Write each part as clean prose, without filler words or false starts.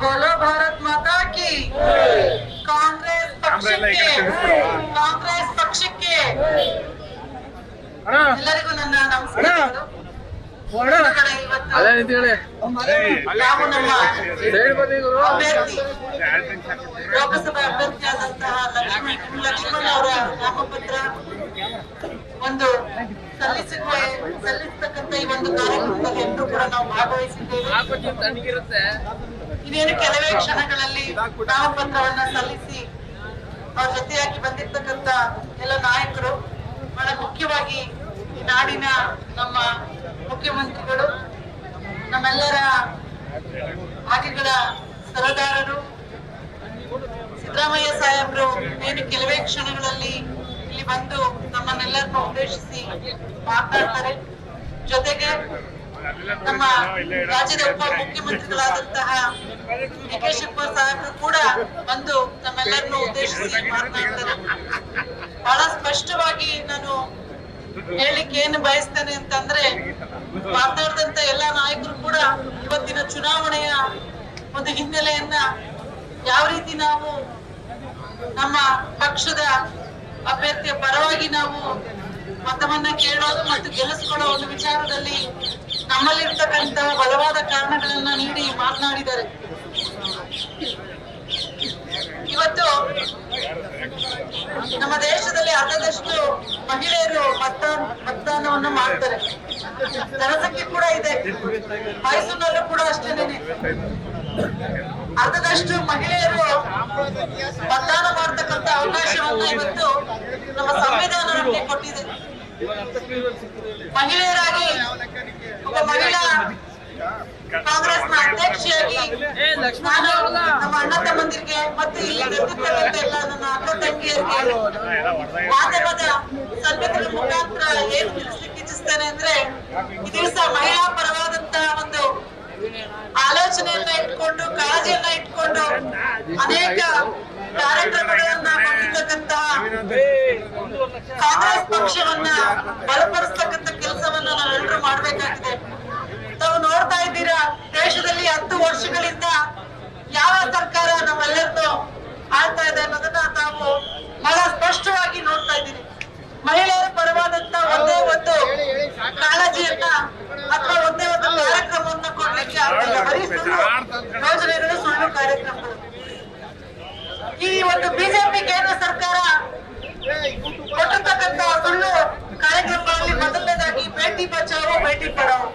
बोलो भारत माता की कांग्रेस पक्षಕ್ಕೆ ಎಲ್ಲರಿಗೂ ನನ್ನ ನಮಸ್ಕಾರಗಳು. ನಾವು ನಮ್ಮ ಅಭ್ಯರ್ಥಿ ಲೋಕಸಭಾ ಅಭ್ಯರ್ಥಿಯಾದಂತಹ ಲಕ್ಷ್ಮಣ್ ಅವರ ನಾಮಪತ್ರ ಒಂದು ಸಲ್ಲಿಸತಕ್ಕಂತ ಈ ಒಂದು ಕಾರ್ಯಕ್ರಮದಲ್ಲಿ ಎಲ್ಲರೂ ಕೂಡ ನಾವು ಭಾಗವಹಿಸಿದ್ದೇವೆ. ಇನ್ನೇನು ಕೆಲವೇ ಕ್ಷಣಗಳಲ್ಲಿ ನಾಮಪತ್ರವನ್ನ ಸಲ್ಲಿಸಿ ಅವ್ರ ಜೊತೆಯಾಗಿ ಬಂದಿರ್ತಕ್ಕಂತ ಎಲ್ಲ ನಾಯಕರು, ಬಹಳ ಮುಖ್ಯವಾಗಿ ಈ ನಾಡಿನ ನಮ್ಮ ಮುಖ್ಯಮಂತ್ರಿಗಳು, ನಮ್ಮೆಲ್ಲರ ಭಾಗ್ಯಗಳ ಸರದಾರರು ಸಿದ್ದರಾಮಯ್ಯ ಸಾಹೇಬರು ಏನು ಕೆಲವೇ ಕ್ಷಣಗಳಲ್ಲಿ ಇಲ್ಲಿ ಬಂದು ನಮ್ಮನ್ನೆಲ್ಲರನ್ನು ಉದ್ದೇಶಿಸಿ ಮಾತನಾಡ್ತಾರೆ. ಜೊತೆಗೆ ನಮ್ಮ ರಾಜ್ಯದ ಉಪ ಮುಖ್ಯಮಂತ್ರಿಗಳಾದಂತಹ ಡಿ.ಕೆ. ಶಿವಕುಮಾರ್ ಸಾಹೇಬರು ಕೂಡ ಬಂದು ನಮ್ಮೆಲ್ಲರನ್ನು ಉದ್ದೇಶಿಸಿ ಮಾತನಾಡ್ತಾರೆ. ಬಹಳ ಸ್ಪಷ್ಟವಾಗಿ ನಾನು ಹೇಳಲಿಕ್ಕೆ ಏನು ಬಯಸ್ತೇನೆ ಅಂತಂದ್ರೆ, ಮಾತನಾಡಿದಂತ ಎಲ್ಲಾ ನಾಯಕರು ಕೂಡ ಇವತ್ತಿನ ಚುನಾವಣೆಯ ಒಂದು ಹಿನ್ನೆಲೆಯನ್ನ ಯಾವ ರೀತಿ ನಾವು ನಮ್ಮ ಪಕ್ಷದ ಅಭ್ಯರ್ಥಿಯ ಪರವಾಗಿ ನಾವು ಮತವನ್ನ ಕೇಳೋದು ಮತ್ತು ಗೆಲ್ಲಿಸಿಕೊಳ್ಳೋ ಒಂದು ವಿಚಾರದಲ್ಲಿ ನಮ್ಮಲ್ಲಿರ್ತಕ್ಕಂತಹ ಬಲವಾದ ಕಾರಣಗಳನ್ನ ನೀಡಿ ಮಾತನಾಡಿದ್ದಾರೆ. ಇವತ್ತು ನಮ್ಮ ದೇಶದಲ್ಲಿ ಅರ್ಧದಷ್ಟು ಮಹಿಳೆಯರು ಮತದಾನವನ್ನು ಮಾಡ್ತಾರೆ. ಜನಸಂಖ್ಯೆ ಕೂಡ ಇದೆ, ಮೈಸೂರಿನಲ್ಲೂ ಕೂಡ ಅಷ್ಟೇನೆ ಅರ್ಧದಷ್ಟು ಮಹಿಳೆಯರು ಮತದಾನ ಮಾಡತಕ್ಕಂತ ಅವಕಾಶವನ್ನ ಇವತ್ತು ನಮ್ಮ ಸಂವಿಧಾನ ನಮಗೆ ಕೊಟ್ಟಿದೆ. ಮಹಿಳೆಯರಾಗಿ ಒಬ್ಬ ಮಹಿಳಾ ಕಾಂಗ್ರೆಸ್ನ ಅಧ್ಯಕ್ಷಿಯಾಗಿ ನಾನು ನಮ್ಮ ಅಣ್ಣ ತಮ್ಮಂದಿರಿಗೆ ಮತ್ತು ಇಲ್ಲಿ ನೆರೆದಿರ್ತಕ್ಕಂಥ ಎಲ್ಲ ನನ್ನ ಅಕ್ಕ ತಂಗಿಯರಿಗೆ ಮಾಧ್ಯಮದ ಸಭೆಗಳ ಮುಖಾಂತರ ಏನು ತಿಳಿಸ್ಲಿಕ್ಕೆ ಇಚ್ಛಿಸ್ತೇನೆ ಅಂದ್ರೆ, ಈ ದಿವಸ ಮಹಿಳಾ ಪರವಾದಂತಹ ಒಂದು ಆಲೋಚನೆಯನ್ನ ಇಟ್ಕೊಂಡು, ಕಾಳಜಿಯನ್ನ ಇಟ್ಕೊಂಡು ಅನೇಕ ಕಾರ್ಯಕ್ರಮಗಳನ್ನ ಮಾಡಿರ್ತಕ್ಕಂತಹ ಕಾಂಗ್ರೆಸ್ ಪಕ್ಷವನ್ನ ಬಲಪಡಿಸ್ತಕ್ಕಂಥ ಕೆಲಸವನ್ನ ನಾವೆಲ್ಲರೂ ಮಾಡ್ಬೇಕಾಗಿದೆ. ತಾವು ನೋಡ್ತಾ ಇದ್ದೀರಾ, ದೇಶದಲ್ಲಿ 10 ವರ್ಷಗಳಿಂದ ಯಾವ ಸರ್ಕಾರ ನಮ್ಮೆಲ್ಲರನ್ನು ಆಳ್ತಾ ಇದೆ ಅನ್ನೋದನ್ನ ತಾವು ಬಹಳ ಸ್ಪಷ್ಟವಾಗಿ ನೋಡ್ತಾ ಇದ್ದೀರಿ. ಮಹಿಳೆಯರ ಪರವಾದಂತ ಒಂದೇ ಒಂದು ಕಾಳಜಿಯನ್ನ ಅಥವಾ ಒಂದೇ ಒಂದು ಕಾರ್ಯಕ್ರಮವನ್ನ ಕೊಡ್ಲಿಕ್ಕೆ ಆಗ್ತಿಲ್ಲ. ಬರೀ ಸುಳ್ಳು ಯೋಜನೆಗಳು, ಸುಳ್ಳು ಕಾರ್ಯಕ್ರಮಗಳು. ಈ ಒಂದು ಬಿಜೆಪಿ ಕೇಂದ್ರ ಸರ್ಕಾರ ಕೊಟ್ಟಿರ್ತಕ್ಕಂತ ಸುಳ್ಳು ಕಾರ್ಯಕ್ರಮಗಳಲ್ಲಿ ಮೊದಲನೇದಾಗಿ ಬೇಟಿ ಬಚಾವೋ ಬೇಟಿ ಪಡಾವೋ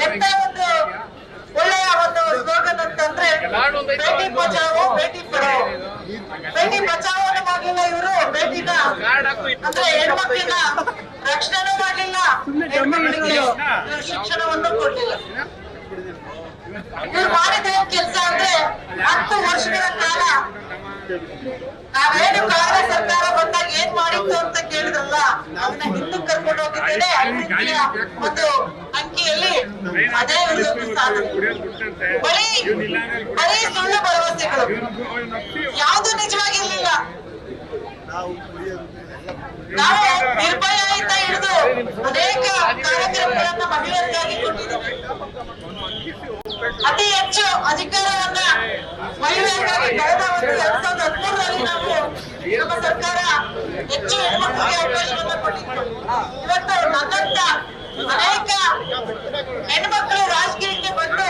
ಎಂತ ಒಂದು ಒಳ್ಳೆಯ ಒಂದು ಸ್ಲೋಗನ್ ಅಂತಂದ್ರೆ, ಬೇಟಿ ಬಚಾವೋ ಬೇಟಿ ಪಡಾವೋ. ಬೇಟಿ ಬಚಾವೋನು ಮಾಡಲಿಲ್ಲ ಇವರು, ಬೇಟಿನ ಅಂದ್ರೆ ಹೆಣ್ಮಕ್ಳಿನ ರಕ್ಷಣೆ ಮಾಡಲಿಲ್ಲ, ಹೆಣ್ಮಕ್ಳಿಗೆ ಇವರು ಶಿಕ್ಷಣವನ್ನು ಕೊಡ್ಲಿಲ್ಲ. ಇವ್ರು ಮಾಡಿದ ಕೆಲಸ ಅಂದ್ರೆ 10 ವರ್ಷಗಳ ಕಾಲ ನಾವೇನು ಕಾಂಗ್ರೆಸ್ ಸರ್ಕಾರ ಬಂದಾಗ ಏನ್ ಮಾಡಿತ್ತು ಅಂತ ಕೇಳಿದ್ರಲ್ಲ, ಅದನ್ನ ಹಿಂದಕ್ಕೆ ಕರ್ಕೊಂಡು ಹೋಗಿದ್ದೇನೆ ಒಂದು ಅಂಕಿಯಲ್ಲಿ. ಅದೇ ಒಂದು ಸಾಧನೆ. ಬರೀ ಸುಳ್ಳು ಭರವಸೆಗಳು, ಯಾವುದು ನಿಜವಾಗಿರ್ಲಿಲ್ಲ. ನಾವು ನಿರ್ಭಯ ಅಂತ ಹಿಡಿದು ಅನೇಕ ಕಾರ್ಯಕ್ರಮಗಳನ್ನ ಮಹಿಳೆಯರಿಗಾಗಿ ಕೊಟ್ಟಿದ್ದೇವೆ. ಅತಿ ಹೆಚ್ಚು ಅಧಿಕಾರವನ್ನ ಮಹಿಳೆಯರಿಗಾಗಿ ಕಳೆದ ಒಂದು 2013ರಲ್ಲಿ ನಾವು ನಮ್ಮ ಸರ್ಕಾರ ಹೆಚ್ಚು ಹೆಣ್ಮಕ್ಳಿಗೆ ಅವಕಾಶವನ್ನ ಕೊಟ್ಟಿತ್ತು. ಇವತ್ತು ನನ್ನಂತ ಅನೇಕ ಹೆಣ್ಮಕ್ಳು ರಾಜಕೀಯಕ್ಕೆ ಬಂದು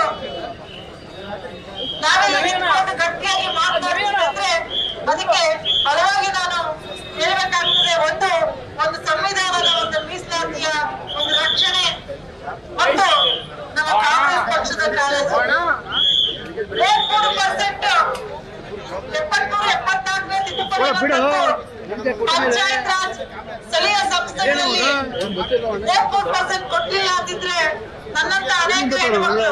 ನಾವೆಲ್ಲ ನಿಂತ್ಕೊಂಡು ಗಟ್ಟಿಯಾಗಿ ಮಾತನಾಡಿದ್ರೆ ಅದಕ್ಕೆ ಬಲವಾಗಿ ನಾನು ಹೇಳ್ಬೇಕಾಗ್ತದೆ. ಒಂದು ಸಂವಿಧಾನದ ಒಂದು ಮೀಸಲಾತಿಯ ಒಂದು ರಕ್ಷಣೆ ಮತ್ತು ನಮ್ಮ ಕಾಂಗ್ರೆಸ್ ಪಕ್ಷದ ಕಾಳಜಿ. 73% ತಿದ್ದುಪಡಿ ಪಂಚಾಯತ್ ರಾಜ್ ಸ್ಥಳೀಯ ಸಂಸ್ಥೆಗಳಲ್ಲಿ 33% ಕೊಟ್ಟಿಲ್ಲ ಅಂತಿದ್ರೆ ನನ್ನಂತ ಅನೇಕ ಹೆಣ್ಮಕ್ಳು,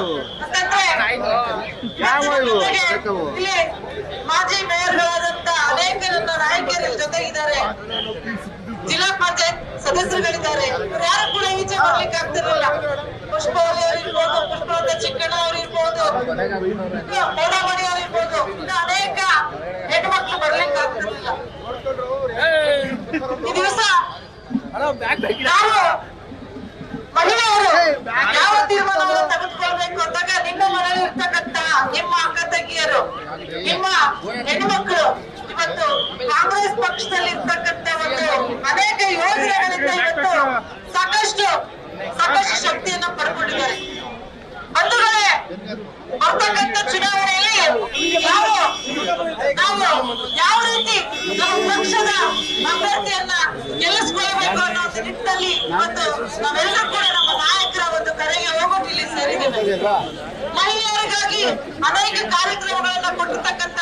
ಯಾಕಂದ್ರೆ ಇಲ್ಲಿ ಮಾಜಿ ಮೇಯರ್ಗಳಾದಂತ ಅನೇಕ ನನ್ನ ನಾಯಕರ ಜೊತೆಗಿದ್ದಾರೆ, ಜಿಲ್ಲಾ ಪಂಚಾಯತ್ ಸದಸ್ಯರುಗಳಿದ್ದಾರೆ. ಇವ್ರು ಯಾರು ಕೂಡ ಈಚೆ ಬರ್ಲಿಕ್ಕೆ ಆಗ್ತಿರ್ಲಿಲ್ಲ. ಪುಷ್ಪವಲ್ಲಿ ಅವರಿರ್ಬೋದು, ಪುಷ್ಪವತ್ತ ಚಿಕ್ಕಣ್ಣ ಅವರಿರ್ಬೋದು, ಮೋಡಮಣಿ ಅವರಿರ್ಬೋದು, ಇನ್ನು ಅನೇಕ ಹೆಣ್ಮಕ್ಳು ಬರ್ಲಿಕ್ಕೆ ಆಗ್ತಿರ್ಲಿಲ್ಲ. ಈ ದಿವಸ ನಾವು ಮಹಿಳೆಯರು ಯಾವ ತೀರ್ಮಾನವನ್ನು ತೆಗೆದುಕೊಳ್ಬೇಕು ಅಂದಾಗ ನಿಮ್ಮ ಮನೆಯಲ್ಲಿ ಇರ್ತಕ್ಕಂತ ನಿಮ್ಮ ಅಕ್ಕ ತಂಗಿಯರು ನಿಮ್ಮ ಹೆಣ್ಮಕ್ಳು ಇವತ್ತು ಕಾಂಗ್ರೆಸ್ ಪಕ್ಷದಲ್ಲಿ ಇರ್ತಕ್ಕಂಥ ಒಂದು ಅನೇಕ ಯೋಜನೆಗಳಿಂದ ಇವತ್ತು ಸಾಕಷ್ಟು ಶಕ್ತಿಯನ್ನ ಪಡ್ಕೊಂಡಿದ್ದಾರೆ. ಬಂಧುಗಳೇ, ಬರ್ತಕ್ಕಂಥ ಚುನಾವಣೆಯಲ್ಲಿ ನಾವು ಯಾವ ರೀತಿ ನಮ್ಮ ಪಕ್ಷದ ಅಭ್ಯರ್ಥಿಯನ್ನ ಗೆಲ್ಲಿಸ್ಕೊಳ್ಬೇಕು ಅನ್ನೋ ಒಂದು ನಿಟ್ಟಿನಲ್ಲಿ ಇವತ್ತು ನಾವೆಲ್ಲರೂ ಕೂಡ ನಮ್ಮ ನಾಯಕರ ಒಂದು ಕರೆಗೆ ಹೋಗೋದು ಇಲ್ಲಿ ಸೇರಿದ್ದೇವೆ. ಮಹಿಳೆಯರಿಗಾಗಿ ಅನೇಕ ಕಾರ್ಯಕ್ರಮಗಳನ್ನ ಕೊಟ್ಟಿರ್ತಕ್ಕಂಥ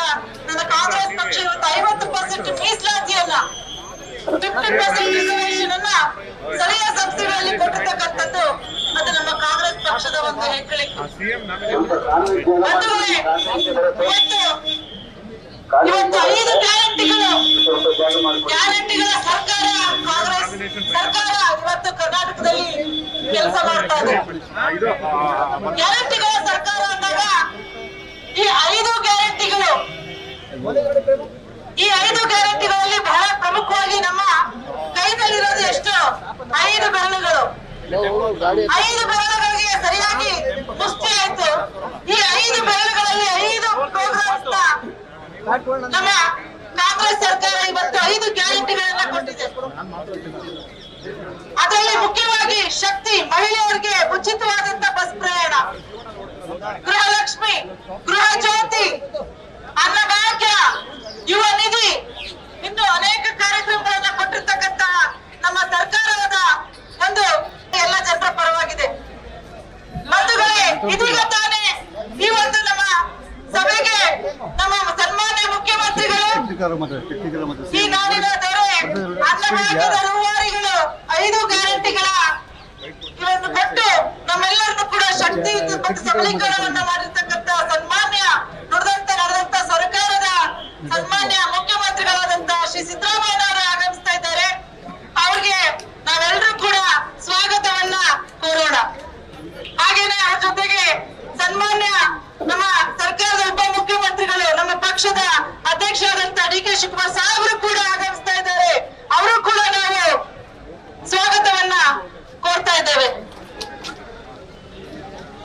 ನನ್ನ ಕಾಂಗ್ರೆಸ್ ಪಕ್ಷ ಇವತ್ತು 50% ಮೀಸಲಾತಿಯನ್ನ 50% ರಿಸರ್ವೇಶನ್ ಅನ್ನ ಸ್ಥಳೀಯ ಸಂಸ್ಥೆಗಳಲ್ಲಿ ಕೊಟ್ಟಿರ್ತಕ್ಕಂಥದ್ದು ಅದು ನಮ್ಮ ಕಾಂಗ್ರೆಸ್ ಪಕ್ಷದ ಒಂದು ಹೆಗ್ಗಳಿಕೆ. ಇವತ್ತು 5 ಗ್ಯಾರಂಟಿಗಳ ಸರ್ಕಾರ ಕಾಂಗ್ರೆಸ್ ಸರ್ಕಾರ ಇವತ್ತು ಕರ್ನಾಟಕದಲ್ಲಿ ಕೆಲಸ ಮಾಡ್ತಾ ಇದೆ. ಗ್ಯಾರಂಟಿಗಳ ಸರ್ಕಾರ ಅಂದಾಗ ಈ 5 ಗ್ಯಾರಂಟಿಗಳಲ್ಲಿ ಬಹಳ ಪ್ರಮುಖವಾಗಿ ನಮ್ಮ ಕೈನಲ್ಲಿರೋದು ಎಷ್ಟು 5 ಬೆರಳುಗಳು. 5 ಬೆರಳುಗಳಿಗೆ ಸರಿಯಾಗಿ ಮುಷ್ಟಿ ಆಯ್ತು. ಈ 5 ಬೆರಳುಗಳಲ್ಲಿ 5 ಪ್ರೋಗ್ರಾಮ್ಸ್ ನಮ್ಮ ಕಾಂಗ್ರೆಸ್ ಸರ್ಕಾರ ಇವತ್ತು 5 ಗ್ಯಾರಂಟಿಗಳನ್ನ ಕೊಟ್ಟಿದೆ. ಅದರಲ್ಲಿ ಮುಖ್ಯವಾಗಿ ಶಕ್ತಿ, ಮಹಿಳೆಯರಿಗೆ ಉಚಿತವಾದಂತ ಬಸ್ ಪ್ರಯಾಣ, ಗೃಹಲಕ್ಷ್ಮಿ, ಗೃಹ ಜ್ಯೋತಿ, ಅನ್ನಭಾಗ್ಯ, ಯುವ ನಿಧಿ, ಇನ್ನು ಅನೇಕ ಕಾರ್ಯಕ್ರಮಗಳನ್ನ ಕೊಟ್ಟಿರ್ತಕ್ಕಂತ ನಮ್ಮ ಸರ್ಕಾರದ ಒಂದು ಎಲ್ಲ ಜನರ ಪರವಾಗಿದೆ. ಬಂಧುಗಳೇ, ಇದೀಗ ತಾನೇ ಈ ಒಂದು ನಮ್ಮ ಸಭೆಗೆ ನಮ್ಮ ಸನ್ಮಾನ್ಯ ಮುಖ್ಯಮಂತ್ರಿಗಳು, ಈ ನಾಡಿನ ದೊರೆ, ಅನ್ನಭಾಗ್ಯದ ರೂವಾರಿಗಳು 5 ಗ್ಯಾರಂಟಿಗಳ ಇವನ್ನು ಕೊಟ್ಟು ನಮ್ಮೆಲ್ಲರನ್ನು ಕೂಡ ಶಕ್ತಿ ಮತ್ತು ಸಬಲೀಕರಣವನ್ನ ಮಾಡಿರ್ತಕ್ಕಂಥ ಸನ್ಮಾನ್ಯ ನಡೆದಂತ ಸರ್ಕಾರದ ಸನ್ಮಾನ್ಯ ಮುಖ್ಯಮಂತ್ರಿಗಳಾದಂತ ಶ್ರೀ ಸಿದ್ದರಾಮಯ್ಯನವರು ಆಗಮಿಸ್ತಾ ಇದ್ದಾರೆ. ಅವ್ರಿಗೆ ನಾವೆಲ್ಲರೂ ಕೂಡ ಸ್ವಾಗತವನ್ನ ಕೋರೋಣ. ಹಾಗೇನೆ ಅವ್ರ ಜೊತೆಗೆ ಸನ್ಮಾನ್ಯ ನಮ್ಮ ಸರ್ಕಾರದ ಉಪ ಮುಖ್ಯಮಂತ್ರಿಗಳು, ನಮ್ಮ ಪಕ್ಷದ ಅಧ್ಯಕ್ಷರಾದಂತ ಡಿ.ಕೆ. ಶಿವಕುಮಾರ್ ಸಾಹೇಬರು ಕೂಡ ಆಗಮಿಸ್ತಾ ಇದ್ದಾರೆ. ಅವರು ಕೂಡ ನಾವು ಸ್ವಾಗತವನ್ನ ಕೋರ್ತಾ ಇದ್ದೇವೆ.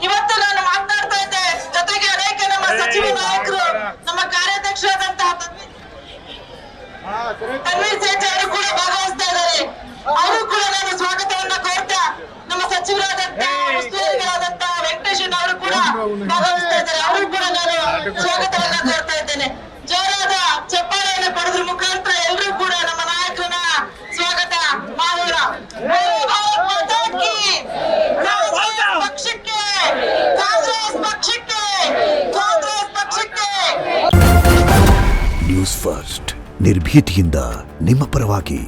ಇವತ್ತು ನಾನು ಮಾತನಾಡ್ತಾ ಇದ್ದೆ, ಜೊತೆಗೆ ಅನೇಕ ನಮ್ಮ ಸಚಿವ ನಾಯಕರು, ನಮ್ಮ ಕಾರ್ಯಾಧ್ಯಕ್ಷರಾದಂತಹ ತನ್ವೀರ್ ಸೇಠ್ ಅವರು ಕೂಡ ಭಾಗವಹಿಸ್ತಾ ಇದ್ದಾರೆ. ಅವರು ಕೂಡ ನಾನು ಸ್ವಾಗತವನ್ನ ಕೋರ್ತಾ, ನಮ್ಮ ಸಚಿವರಾದಂತಹ ಉಸ್ತುವಾರಿಗಳಾದಂತಹ ವೆಂಕಟೇಶ್ ಅವರು ಕೂಡ ಭಾಗವಹಿಸ್ತಾ ಇದ್ದಾರೆ. ಅವರು ಕೂಡ ನಾನು ಸ್ವಾಗತವನ್ನ ಕೋರ್ತಾ ಇದ್ದೇನೆ. ಜೋರಾದ ಚಪ್ಪಾಳೆಯನ್ನು ಪಡೆದ್ರ ಮುಖಾಂತರ ಎಲ್ಲರೂ ಕೂಡ ನಮ್ಮ ನಾಯಕರನ್ನ ಸ್ವಾಗತ ಮಾಡೋಣ. ಪಕ್ಷಕ್ಕೆ ಕಾಂಗ್ರೆಸ್ ಪಕ್ಷಕ್ಕೆ ನ್ಯೂಸ್ ಫಸ್ಟ್ ನಿರ್ಭೀತಿಯಿಂದ ನಿಮ್ಮ ಪರವಾಗಿ.